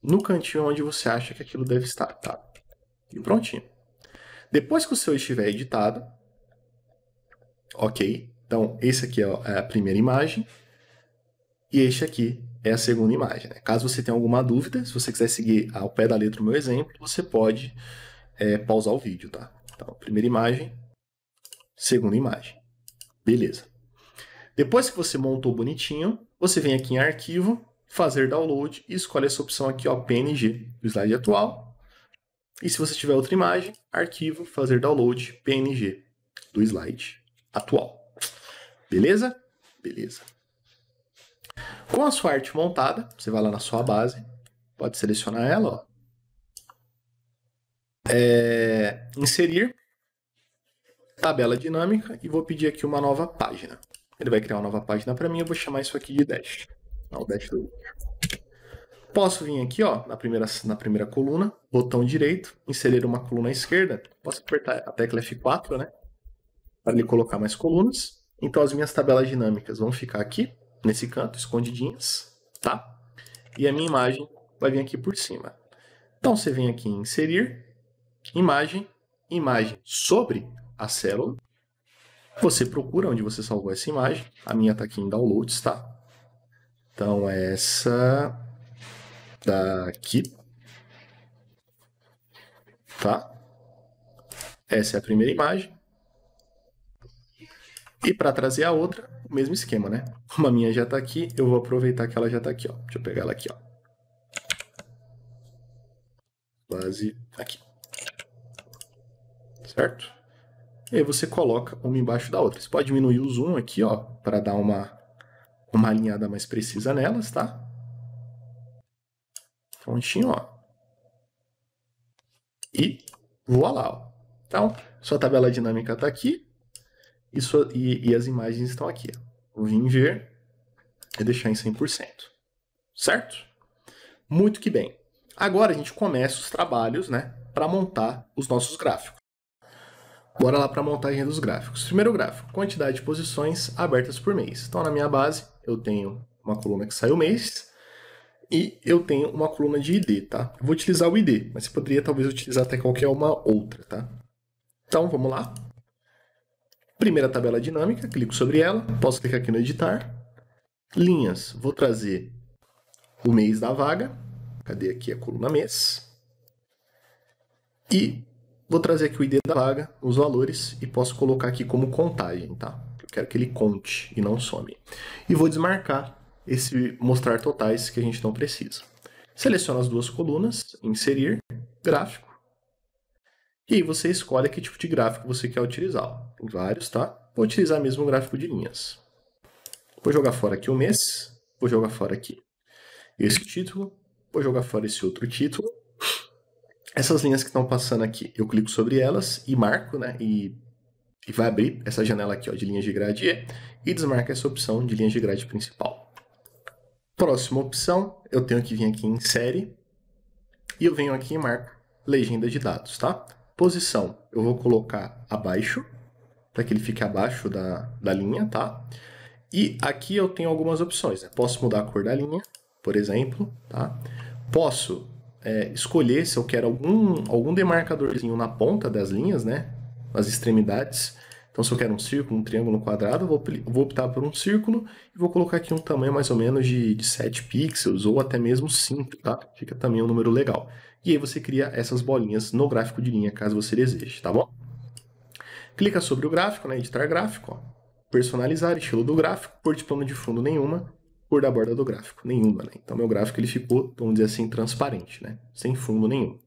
no cantinho onde você acha que aquilo deve estar, tá? E prontinho. Depois que o seu estiver editado, ok? Então, esse aqui é a primeira imagem e este aqui é a segunda imagem, né? Caso você tenha alguma dúvida, se você quiser seguir ao pé da letra o meu exemplo, você pode pausar o vídeo, tá? Então, primeira imagem, segunda imagem. Beleza. Depois que você montou bonitinho, você vem aqui em Arquivo, Fazer Download e escolhe essa opção aqui, ó, PNG, do slide atual. E se você tiver outra imagem, arquivo, fazer download, PNG do slide atual. Beleza? Beleza. Com a sua arte montada, você vai lá na sua base, pode selecionar ela, ó. Inserir, tabela dinâmica e vou pedir aqui uma nova página. Ele vai criar uma nova página para mim, eu vou chamar isso aqui de dash. O dash do Posso vir aqui, ó, na primeira coluna, botão direito, inserir uma coluna à esquerda. Posso apertar a tecla F4, né? Para ele colocar mais colunas. Então as minhas tabelas dinâmicas vão ficar aqui, nesse canto, escondidinhas, tá? E a minha imagem vai vir aqui por cima. Então você vem aqui em inserir, imagem, imagem sobre a célula. Você procura onde você salvou essa imagem. A minha está aqui em downloads, tá? Então essa daqui, tá? Essa é a primeira imagem. E para trazer a outra, o mesmo esquema, né? Como a minha já está aqui, eu vou aproveitar que ela já está aqui, ó. Deixa eu pegar ela aqui, ó. Base aqui. Certo? E aí você coloca uma embaixo da outra. Você pode diminuir o zoom aqui, ó, para dar uma alinhada mais precisa nelas, tá? Prontinho, ó. E voilá, ó. Então, sua tabela dinâmica está aqui e as imagens estão aqui. Ó. Vou vir ver e deixar em 100%. Certo? Muito que bem. Agora a gente começa os trabalhos, né, para montar os nossos gráficos. Bora lá para a montagem dos gráficos. Primeiro gráfico, quantidade de posições abertas por mês. Então, na minha base, eu tenho uma coluna que sai o mês e eu tenho uma coluna de ID, tá? Eu vou utilizar o ID, mas você poderia talvez utilizar até qualquer uma outra, tá? Então, vamos lá. Primeira tabela dinâmica, clico sobre ela, posso clicar aqui no editar. Linhas, vou trazer o mês da vaga. Cadê aqui a coluna mês? E vou trazer aqui o ID da vaga, os valores, e posso colocar aqui como contagem, tá? Eu quero que ele conte e não some. E vou desmarcar esse mostrar totais que a gente não precisa. Seleciono as duas colunas, inserir, gráfico. E aí você escolhe que tipo de gráfico você quer utilizar. Tem vários, tá? Vou utilizar mesmo o gráfico de linhas. Vou jogar fora aqui o mês, vou jogar fora aqui esse título, vou jogar fora esse outro título. Essas linhas que estão passando aqui, eu clico sobre elas e marco, né? E vai abrir essa janela aqui, ó, de linhas de grade e desmarca essa opção de linhas de grade principal. Próxima opção, eu tenho que vir aqui em série e eu venho aqui e marco legenda de dados, tá? Posição, eu vou colocar abaixo, para que ele fique abaixo da linha, tá? E aqui eu tenho algumas opções, né? Posso mudar a cor da linha, por exemplo, tá? Posso escolher se eu quero algum demarcadorzinho na ponta das linhas, né? Nas extremidades. Então, se eu quero um círculo, um triângulo, um quadrado, eu vou optar por um círculo e vou colocar aqui um tamanho mais ou menos de 7 pixels ou até mesmo 5, tá? Fica também um número legal. E aí você cria essas bolinhas no gráfico de linha, caso você deseje, tá bom? Clica sobre o gráfico, né? Editar gráfico, ó. Personalizar, estilo do gráfico, cor de plano de fundo nenhuma, cor da borda do gráfico nenhuma, né? Então meu gráfico ele ficou, vamos dizer assim, transparente, né? Sem fundo nenhum.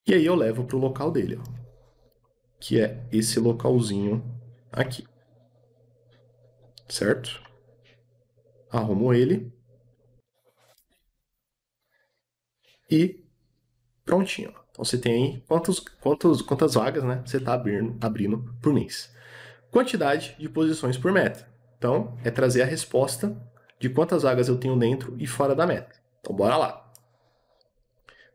E aí eu levo para o local dele, ó, que é esse localzinho aqui, certo? Arrumo ele e prontinho. Então você tem aí quantas vagas, né? Você está abrindo por mês. Quantidade de posições por meta. Então é trazer a resposta de quantas vagas eu tenho dentro e fora da meta. Então, bora lá.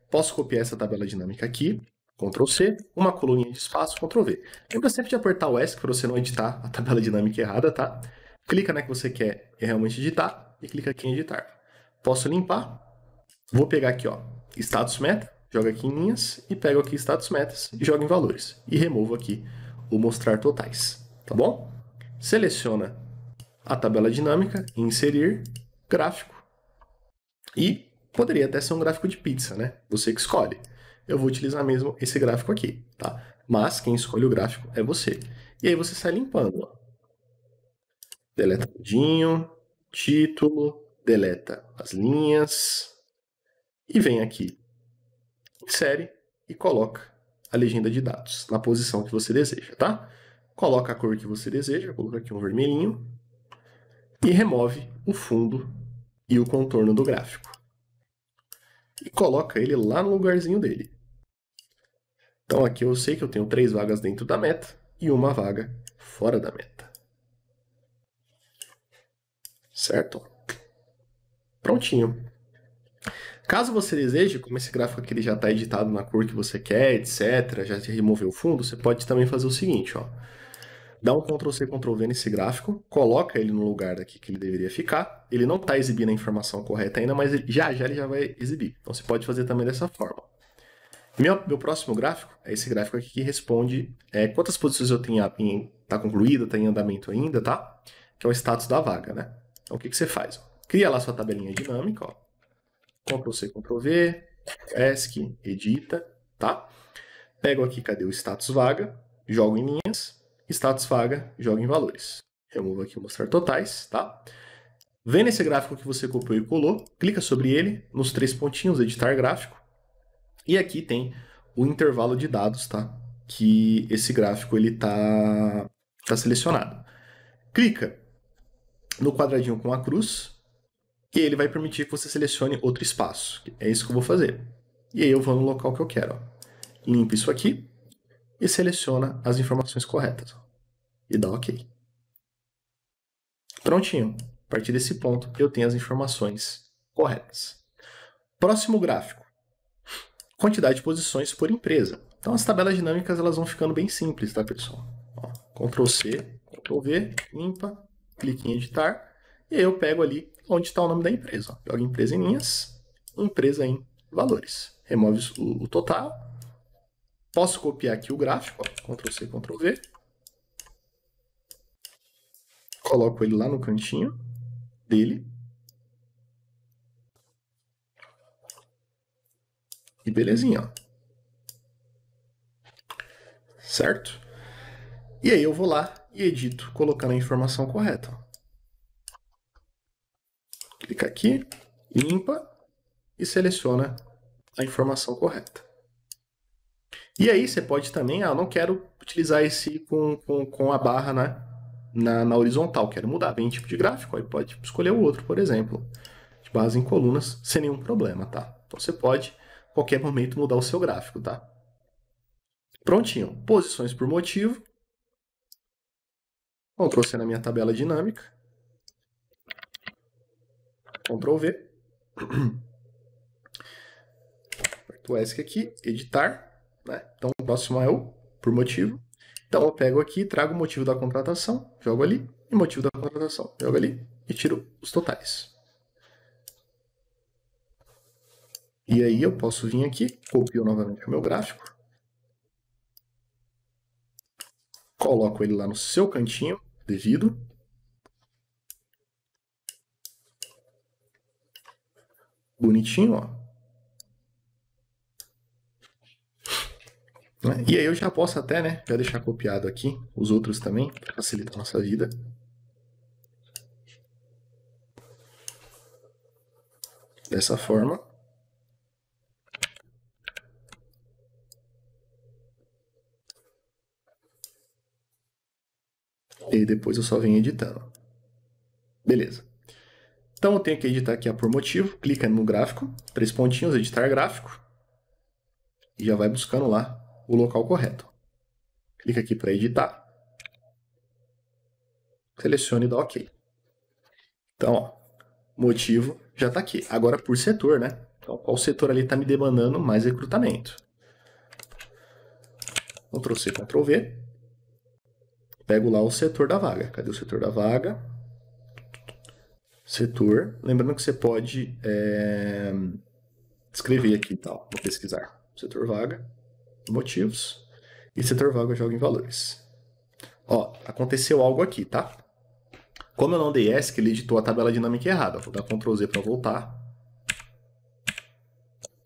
Posso copiar essa tabela dinâmica aqui, Ctrl C, uma coluninha de espaço, Ctrl V. Lembra sempre de apertar o ESC para você não editar a tabela dinâmica errada, tá? Clica na que você quer realmente editar e clica aqui em editar. Posso limpar, vou pegar aqui, ó, status meta, jogo aqui em linhas e pego aqui status metas e jogo em valores. E removo aqui o mostrar totais, tá bom? Seleciona a tabela dinâmica, inserir, gráfico. E poderia até ser um gráfico de pizza, né? Você que escolhe. Eu vou utilizar mesmo esse gráfico aqui, tá? Mas quem escolhe o gráfico é você. E aí você sai limpando, ó. Deleta tudinho, título, deleta as linhas. E vem aqui, insere e coloca a legenda de dados, na posição que você deseja, tá? Coloca a cor que você deseja, vou colocar aqui um vermelhinho, e remove o fundo e o contorno do gráfico. E coloca ele lá no lugarzinho dele. Então aqui eu sei que eu tenho 3 vagas dentro da meta e uma vaga fora da meta. Certo? Prontinho. Caso você deseje, como esse gráfico aqui ele já está editado na cor que você quer, etc., já removeu o fundo, você pode também fazer o seguinte, ó. Dá um Ctrl+C, Ctrl+V nesse gráfico, coloca ele no lugar daqui que ele deveria ficar. Ele não está exibindo a informação correta ainda, mas já ele já vai exibir. Então você pode fazer também dessa forma. Meu próximo gráfico é esse gráfico aqui que responde quantas posições eu tenho está concluída, está em andamento ainda, tá? Que é o status da vaga, né? Então o que você faz? Cria lá sua tabelinha dinâmica, ó. Ctrl+C, Ctrl+V, ESC, edita, tá? Pego aqui, cadê o status vaga, jogo em linhas, status vaga, jogo em valores. Removo aqui o mostrar totais, tá? Vem nesse gráfico que você copiou e colou, clica sobre ele, nos 3 pontinhos, editar gráfico, e aqui tem o intervalo de dados, tá? Que esse gráfico ele tá selecionado. Clica no quadradinho com a cruz, e ele vai permitir que você selecione outro espaço. É isso que eu vou fazer. E aí eu vou no local que eu quero. Ó. Limpa isso aqui e seleciona as informações corretas. Ó. E dá OK. Prontinho. A partir desse ponto, eu tenho as informações corretas. Próximo gráfico. Quantidade de posições por empresa. Então as tabelas dinâmicas elas vão ficando bem simples, tá, pessoal? Ó, Ctrl+C, Ctrl+V, limpa, clique em editar. E aí eu pego ali onde está o nome da empresa. Ó. Jogo empresa em linhas, empresa em valores. Remove o total. Posso copiar aqui o gráfico, Ctrl+C, Ctrl+V. Coloco ele lá no cantinho dele. E belezinha, ó. Certo? E aí eu vou lá e edito colocando a informação correta. Clica aqui, limpa e seleciona a informação correta. E aí você pode também, eu não quero utilizar esse com a barra na horizontal, quero mudar bem tipo de gráfico, aí pode escolher o outro, por exemplo, de barras em colunas, sem nenhum problema, tá? Então você pode, a qualquer momento, mudar o seu gráfico, tá? Prontinho. Posições por motivo. Ctrl+C na minha tabela dinâmica. Ctrl+V. Aperto o ESC aqui, editar. Né? Então o próximo é o por motivo. Então eu pego aqui, trago o motivo da contratação, jogo ali, e motivo da contratação, jogo ali, e tiro os totais. E aí eu posso vir aqui, copio novamente o meu gráfico, coloco ele lá no seu cantinho devido, bonitinho, ó. E aí eu já posso até, né, já deixar copiado aqui os outros também, para facilitar a nossa vida. Dessa forma. E depois eu só venho editando. Beleza. Então eu tenho que editar aqui por motivo, clica no gráfico, 3 pontinhos, editar gráfico, e já vai buscando lá o local correto. Clica aqui para editar, selecione e dá OK. Então, ó, motivo já está aqui. Agora por setor, né? Então, qual setor ali está me demandando mais recrutamento? Ctrl+C, Ctrl+V. Pego lá o setor da vaga. Cadê o setor da vaga? Setor. Lembrando que você pode escrever aqui, tal, vou pesquisar. Setor vaga, motivos, e setor vaga eu jogo em valores. Ó, aconteceu algo aqui, tá? Como eu não dei ESC, ele editou a tabela dinâmica errada. Vou dar Ctrl+Z para voltar.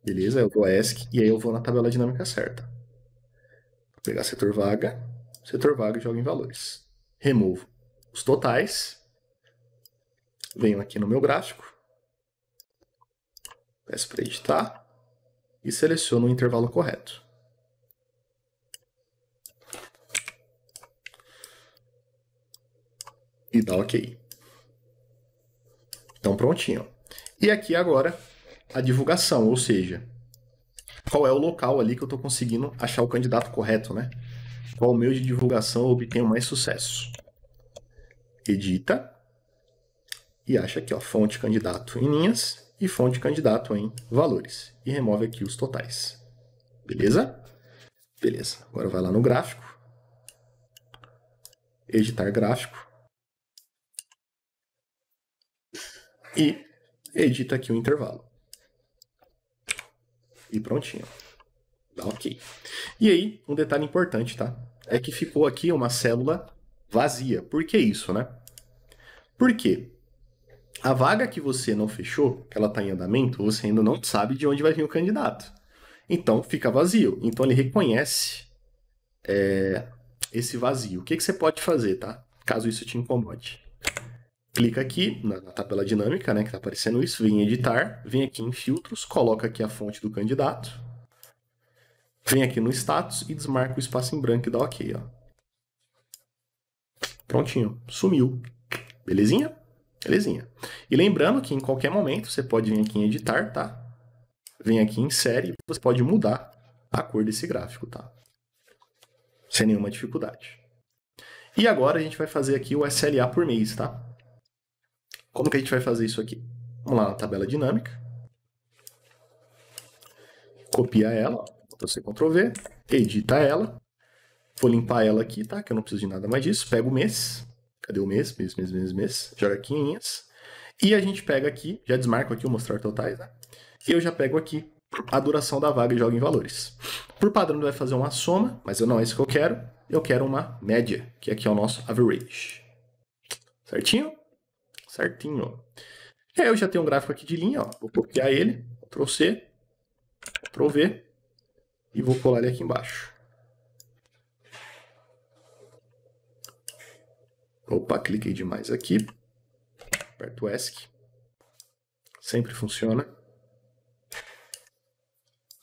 Beleza, eu dou ESC e aí eu vou na tabela dinâmica certa. Vou pegar setor vaga e jogo em valores. Removo os totais. Venho aqui no meu gráfico. Peço para editar. E seleciono o intervalo correto. dá OK. Então, prontinho. E aqui agora a divulgação, ou seja, qual é o local ali que eu estou conseguindo achar o candidato correto, né? Qual o meio de divulgação eu obtenho mais sucesso? Edita e acha aqui, ó, fonte candidato em linhas e fonte candidato em valores. E remove aqui os totais. Beleza? Beleza. Agora vai lá no gráfico. Editar gráfico. E edita aqui o intervalo. E prontinho. Dá OK. E aí, um detalhe importante, tá? É que ficou aqui uma célula vazia. Por que isso, né? Por quê? A vaga que você não fechou, que ela está em andamento, você ainda não sabe de onde vai vir o candidato. Então, fica vazio. Então, ele reconhece esse vazio. O que você pode fazer, tá? Caso isso te incomode. Clica aqui na tabela dinâmica, né, que está aparecendo isso, vem em editar, vem aqui em filtros, coloca aqui a fonte do candidato, vem aqui no status e desmarca o espaço em branco e dá OK, ó. Prontinho, sumiu. Belezinha? Belezinha. E lembrando que em qualquer momento você pode vir aqui em editar, tá? Vem aqui em série e você pode mudar a cor desse gráfico, tá? Sem nenhuma dificuldade. E agora a gente vai fazer aqui o SLA por mês, tá? Como que a gente vai fazer isso aqui? Vamos lá na tabela dinâmica. Copia ela, Ctrl+C, Ctrl+V, edita ela. Vou limpar ela aqui, tá? Que eu não preciso de nada mais disso. Pego o mês. Cadê o mês? Mês. Joga aqui em linhas. E a gente pega aqui, já desmarco aqui o mostrar totais, né? E eu já pego aqui a duração da vaga e jogo em valores. Por padrão, ele vai fazer uma soma, mas não é isso que eu quero. Eu quero uma média, que aqui é o nosso average. Certinho? Certinho. E aí eu já tenho um gráfico aqui de linha, ó. Vou copiar ele, Ctrl+C, Ctrl+V e vou colar ele aqui embaixo. Opa, cliquei demais aqui. Aperto o ESC. Sempre funciona.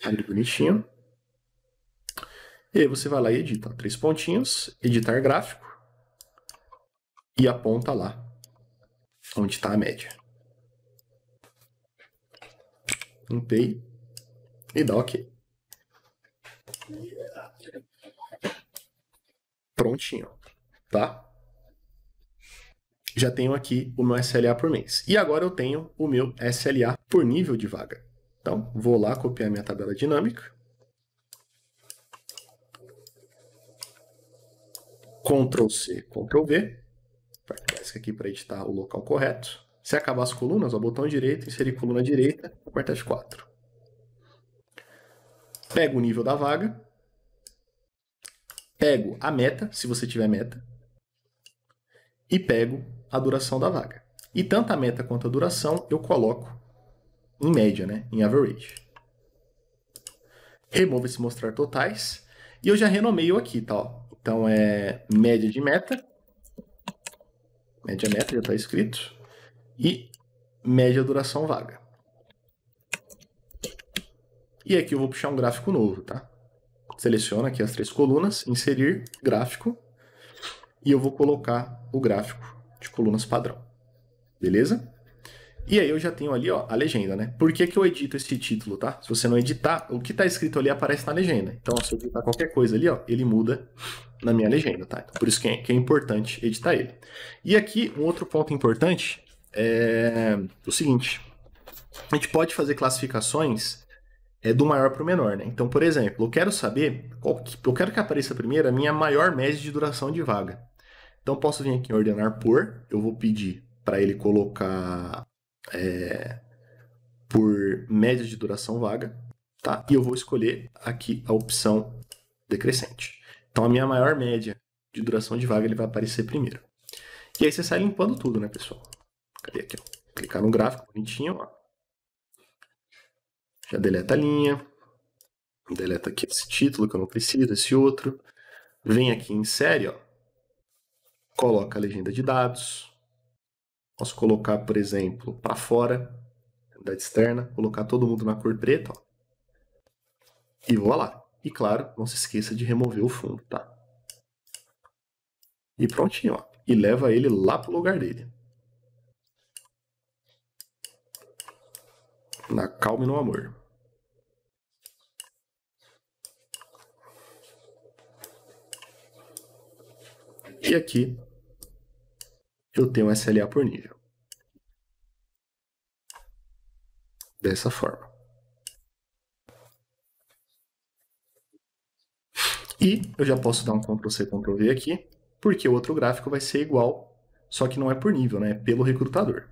Abre bonitinho. E aí você vai lá e edita. 3 pontinhos, editar gráfico. E aponta lá onde está a média. Limpei e dá OK. Prontinho, tá? Já tenho aqui o meu SLA por mês. E agora eu tenho o meu SLA por nível de vaga. Então, vou lá copiar minha tabela dinâmica. Ctrl+C, Ctrl+V. Aperto aqui para editar o local correto. Se acabar as colunas, ó, botão direito, inserir coluna direita, aperta F4. Pego o nível da vaga. Pego a meta, se você tiver meta. E pego a duração da vaga. E tanto a meta quanto a duração eu coloco em média, né? Em average. Removo esse mostrar totais. E eu já renomeio aqui, tá? Ó. Então é média de meta. Média meta já está escrito. E média duração vaga. E aqui eu vou puxar um gráfico novo, tá? Seleciono aqui as 3 colunas, inserir gráfico. E eu vou colocar o gráfico de colunas padrão. Beleza? E aí eu já tenho ali, ó, a legenda, né? Por que eu edito esse título, tá? Se você não editar, o que está escrito ali aparece na legenda. Então, se eu editar qualquer coisa ali, ó, ele muda na minha legenda, tá? Então, por isso que é importante editar ele. E aqui, um outro ponto importante é o seguinte. A gente pode fazer classificações do maior para o menor, né? Então, por exemplo, eu quero saber, eu quero que apareça primeiro a minha maior média de duração de vaga. Então, posso vir aqui em ordenar por, eu vou pedir para ele colocar por média de duração vaga, tá? E eu vou escolher aqui a opção decrescente. Então, a minha maior média de duração de vaga ele vai aparecer primeiro. E aí você sai limpando tudo, né, pessoal? Cadê aqui? Ó? Clicar no gráfico bonitinho, ó. Já deleta a linha. Deleta aqui esse título que eu não preciso, esse outro. Vem aqui em série, ó. Coloca a legenda de dados. Posso colocar, por exemplo, para fora, da externa, colocar todo mundo na cor preta, ó. E vou lá. E claro, não se esqueça de remover o fundo, tá? E prontinho, ó. e leva ele lá para o lugar dele. Na calma e no amor. E aqui eu tenho um SLA por nível. Dessa forma. E eu já posso dar um Ctrl+C, Ctrl+V aqui, porque o outro gráfico vai ser igual, só que não é por nível, né? É pelo recrutador.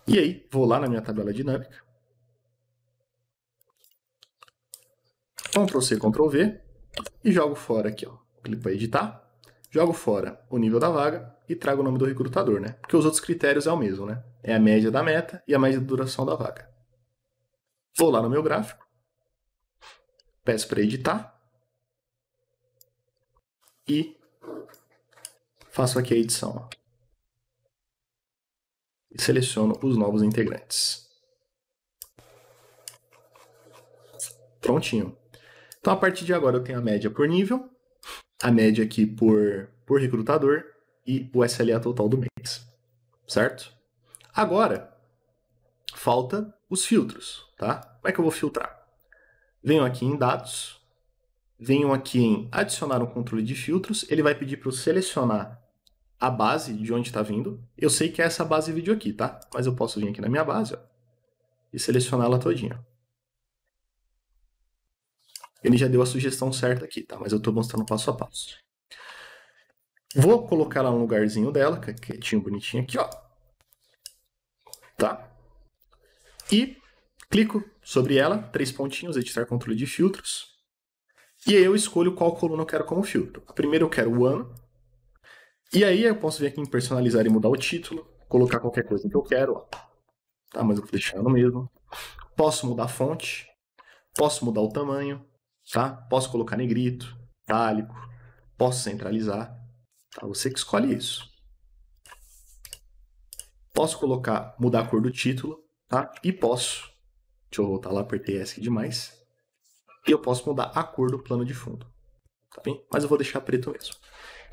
E aí, vou lá na minha tabela dinâmica. Ctrl+C, Ctrl+V e jogo fora aqui, ó. Clico para editar. Jogo fora o nível da vaga e trago o nome do recrutador, né? Porque os outros critérios é o mesmo, né? É a média da meta e a média da duração da vaga. Vou lá no meu gráfico. Peço para editar. E faço aqui a edição, ó. E seleciono os novos integrantes. Prontinho. Então, a partir de agora, eu tenho a média por nível, a média aqui por recrutador e o SLA total do mês, certo? Agora, falta os filtros, tá? Como é que eu vou filtrar? Venho aqui em dados, venho aqui em adicionar um controle de filtros, ele vai pedir para eu selecionar a base de onde está vindo. Eu sei que é essa base vídeo aqui, tá? Mas eu posso vir aqui na minha base, ó, e selecionar ela todinha. Ele já deu a sugestão certa aqui, tá? Mas eu estou mostrando passo a passo. Vou colocar lá no lugarzinho dela, quietinho, bonitinho aqui, ó. Tá? E clico sobre ela, 3 pontinhos, editar controle de filtros. E aí eu escolho qual coluna eu quero como filtro. A primeira eu quero o ano. E aí eu posso vir aqui em personalizar e mudar o título, colocar qualquer coisa que eu quero, ó. Tá? Mas eu vou deixar no mesmo. Posso mudar a fonte, posso mudar o tamanho, tá? Posso colocar negrito, itálico, posso centralizar, tá? Você que escolhe isso. Posso colocar, mudar a cor do título, tá? E posso, deixa eu voltar lá, apertei ESC demais, e eu posso mudar a cor do plano de fundo, tá bem? Mas eu vou deixar preto mesmo.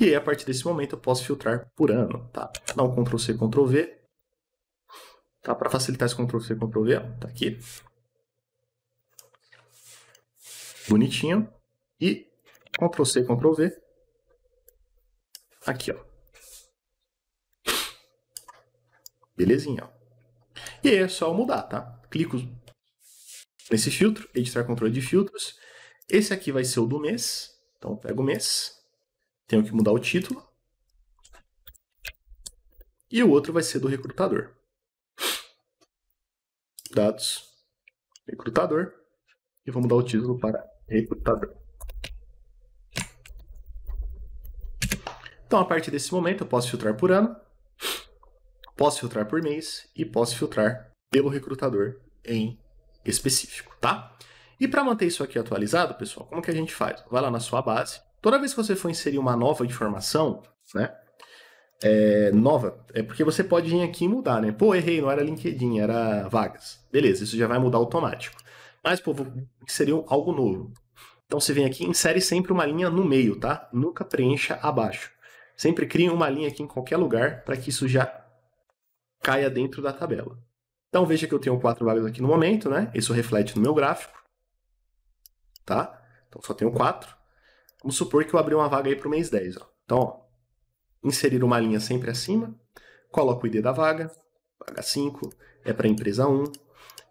E aí, a partir desse momento, eu posso filtrar por ano, tá? Dá um Ctrl+C, Ctrl+V, tá? Para facilitar esse Ctrl+C, Ctrl+V, ó, tá aqui. Bonitinho. E Ctrl+C, Ctrl+V, aqui, ó. Belezinha, ó. E aí é só mudar, tá? Clico nesse filtro, editar controle de filtros. Esse aqui vai ser o do mês. Então, eu pego o mês. Tenho que mudar o título. E o outro vai ser do recrutador. Dados, recrutador. E vou mudar o título para recrutador. Então, a partir desse momento, eu posso filtrar por ano, posso filtrar por mês e posso filtrar pelo recrutador em específico, tá? E para manter isso aqui atualizado, pessoal, como que a gente faz? Vai lá na sua base. Toda vez que você for inserir uma nova informação, né? Nova, é porque você pode vir aqui e mudar, né? Pô, errei, não era LinkedIn, era vagas. Beleza, isso já vai mudar automático. Mas, pô, vou inserir algo novo. Então você vem aqui e insere sempre uma linha no meio, tá? Nunca preencha abaixo. Sempre crie uma linha aqui em qualquer lugar para que isso já caia dentro da tabela. Então veja que eu tenho 4 vagas aqui no momento, né? Isso reflete no meu gráfico, tá? Então só tenho 4. Vamos supor que eu abri uma vaga aí para o mês 10, ó. Então, ó, inserir uma linha sempre acima, coloco o ID da vaga, vaga 5, é para empresa 1,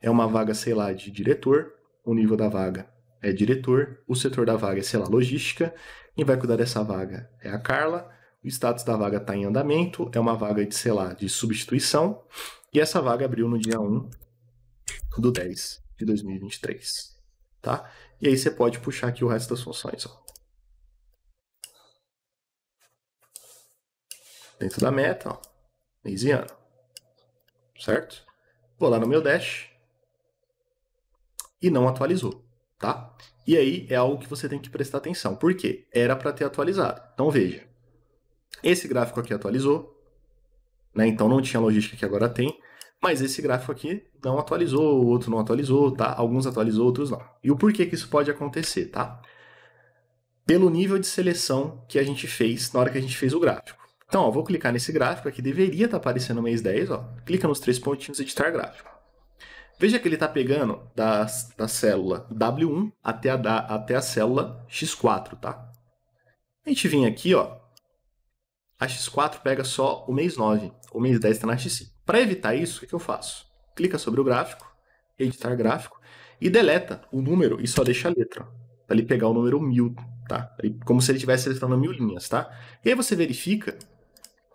é uma vaga, sei lá, de diretor, o nível da vaga é diretor, o setor da vaga é, sei lá, logística, quem vai cuidar dessa vaga é a Carla, o status da vaga está em andamento, é uma vaga de, sei lá, de substituição, e essa vaga abriu no dia 1/10 de 2023, tá? E aí você pode puxar aqui o resto das funções, ó. Dentro da meta, ó, mês e ano, certo? Vou lá no meu dash e não atualizou, tá? E aí é algo que você tem que prestar atenção. Por quê? Era para ter atualizado. Então veja, esse gráfico aqui atualizou, né? Então não tinha logística que agora tem, mas esse gráfico aqui não atualizou, o outro não atualizou, tá? Alguns atualizou, outros não. E o porquê que isso pode acontecer, tá? pelo nível de seleção que a gente fez na hora que a gente fez o gráfico. Então, ó, vou clicar nesse gráfico aqui, deveria estar aparecendo o mês 10, ó. Clica nos 3 pontinhos e editar gráfico. Veja que ele está pegando da célula W1 até a célula X4, tá? A gente vem aqui, ó, a X4 pega só o mês 9, o mês 10 está na X5. Para evitar isso, o que eu faço? Clica sobre o gráfico, editar gráfico, e deleta o número e só deixa a letra, para ele pegar o número 1000, tá? Como se ele estivesse selecionando 1000 linhas, tá? E aí você verifica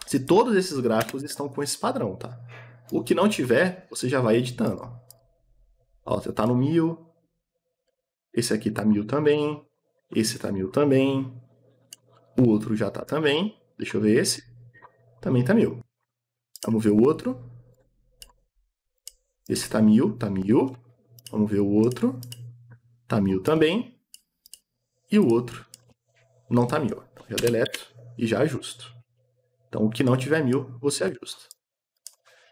se todos esses gráficos estão com esse padrão, tá? O que não tiver, você já vai editando, ó. Ó, você tá no 1000, esse aqui tá 1000 também, esse tá 1000 também, o outro já tá também, deixa eu ver esse, também tá 1000. Vamos ver o outro, esse tá 1000, tá 1000, vamos ver o outro, tá 1000 também, e o outro não tá 1000. Então, já deleto e já ajusto. Então, o que não tiver 1000, você ajusta.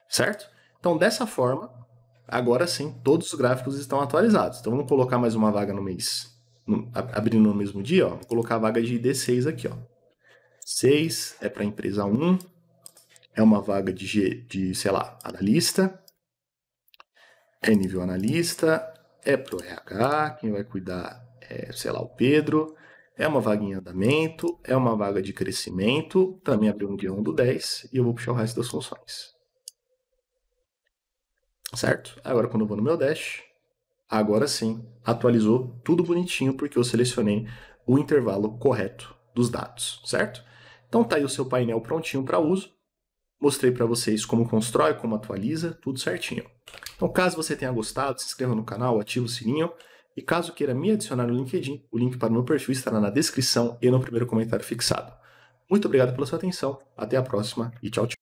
Certo? Então, dessa forma, agora sim, todos os gráficos estão atualizados. Então, vamos colocar mais uma vaga no mês, abrindo no mesmo dia, ó. Vou colocar a vaga de ID6 aqui, ó. 6 é para a empresa 1, é uma vaga de, sei lá, analista, é nível analista, é pro RH, quem vai cuidar é, sei lá, o Pedro, é uma vaga em andamento, é uma vaga de crescimento, também abriu no dia 1 do 10, e eu vou puxar o resto das funções. Certo? Agora, quando eu vou no meu dash, agora sim, atualizou tudo bonitinho, porque eu selecionei o intervalo correto dos dados, certo? Então tá aí o seu painel prontinho para uso. Mostrei para vocês como constrói, como atualiza, tudo certinho. Então, caso você tenha gostado, se inscreva no canal, ative o sininho. E caso queira me adicionar no LinkedIn, o link para o meu perfil estará na descrição e no primeiro comentário fixado. Muito obrigado pela sua atenção, até a próxima e tchau, tchau.